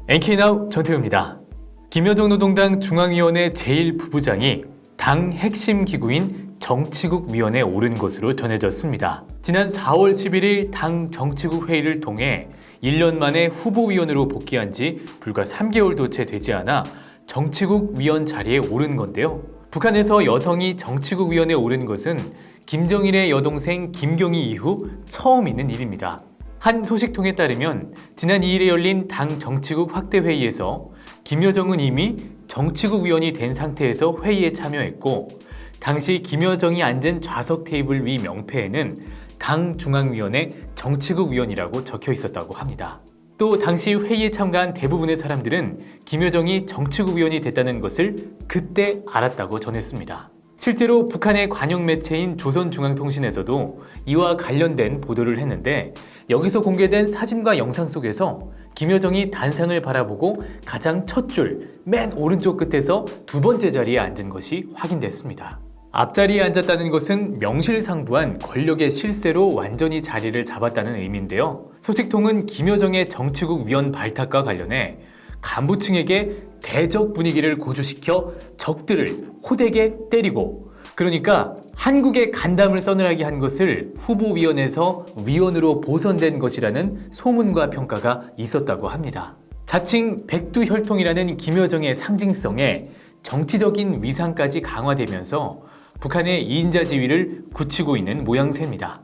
NK나우 전태우입니다. 김여정 노동당 중앙위원회 제1부부장이 당 핵심 기구인 정치국위원회에 오른 것으로 전해졌습니다. 지난 4월 11일 당 정치국 회의를 통해 1년 만에 후보위원으로 복귀한 지 불과 3개월도 채 되지 않아 정치국 위원 자리에 오른 건데요. 북한에서 여성이 정치국 위원회에 오른 것은 김정일의 여동생 김경희 이후 처음 있는 일입니다. 한 소식통에 따르면 지난 2일에 열린 당 정치국 확대회의에서 김여정은 이미 정치국 위원이 된 상태에서 회의에 참여했고, 당시 김여정이 앉은 좌석 테이블 위 명패에는 당 중앙위원회 정치국 위원이라고 적혀 있었다고 합니다. 또 당시 회의에 참가한 대부분의 사람들은 김여정이 정치국 위원이 됐다는 것을 그때 알았다고 전했습니다. 실제로 북한의 관영 매체인 조선중앙통신에서도 이와 관련된 보도를 했는데, 여기서 공개된 사진과 영상 속에서 김여정이 단상을 바라보고 가장 첫 줄, 맨 오른쪽 끝에서 두 번째 자리에 앉은 것이 확인됐습니다. 앞자리에 앉았다는 것은 명실상부한 권력의 실세로 완전히 자리를 잡았다는 의미인데요. 소식통은 김여정의 정치국 위원 발탁과 관련해 간부층에게 대적 분위기를 고조시켜 적들을 호되게 때리고, 그러니까 한국의 간담을 서늘하게 한 것을 후보위원회에서 위원으로 보선된 것이라는 소문과 평가가 있었다고 합니다. 자칭 백두혈통이라는 김여정의 상징성에 정치적인 위상까지 강화되면서 북한의 이인자 지위를 굳히고 있는 모양새입니다.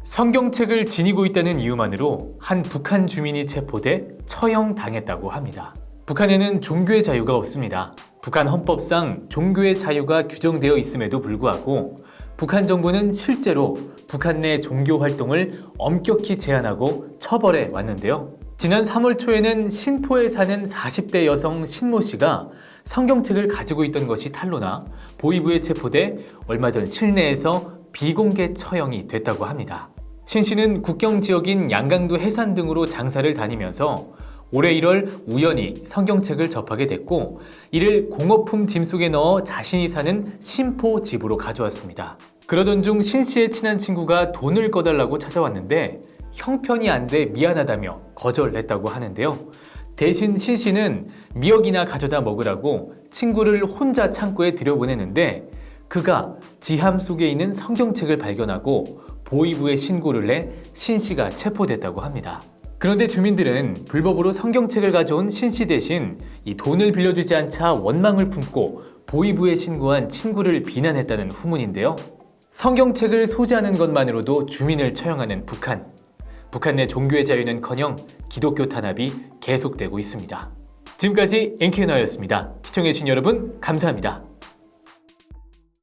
성경책을 지니고 있다는 이유만으로 한 북한 주민이 체포돼 처형당했다고 합니다. 북한에는 종교의 자유가 없습니다. 북한 헌법상 종교의 자유가 규정되어 있음에도 불구하고 북한 정부는 실제로 북한 내 종교 활동을 엄격히 제한하고 처벌해 왔는데요. 지난 3월 초에는 신포에 사는 40대 여성 신모 씨가 성경책을 가지고 있던 것이 탄로나 보위부에 체포돼 얼마 전 실내에서 비공개 처형이 됐다고 합니다. 신 씨는 국경 지역인 양강도 해산 등으로 장사를 다니면서 올해 1월 우연히 성경책을 접하게 됐고, 이를 공업품 짐 속에 넣어 자신이 사는 신포 집으로 가져왔습니다. 그러던 중 신 씨의 친한 친구가 돈을 꺼달라고 찾아왔는데 형편이 안 돼 미안하다며 거절했다고 하는데요. 대신 신 씨는 미역이나 가져다 먹으라고 친구를 혼자 창고에 들여보내는데, 그가 지함 속에 있는 성경책을 발견하고 보위부에 신고를 해 신 씨가 체포됐다고 합니다. 그런데 주민들은 불법으로 성경책을 가져온 신 씨 대신 이 돈을 빌려주지 않자 원망을 품고 보위부에 신고한 친구를 비난했다는 후문인데요. 성경책을 소지하는 것만으로도 주민을 처형하는 북한. 북한 내 종교의 자유는커녕 기독교 탄압이 계속되고 있습니다. 지금까지 NK나우였습니다. 시청해주신 여러분 감사합니다.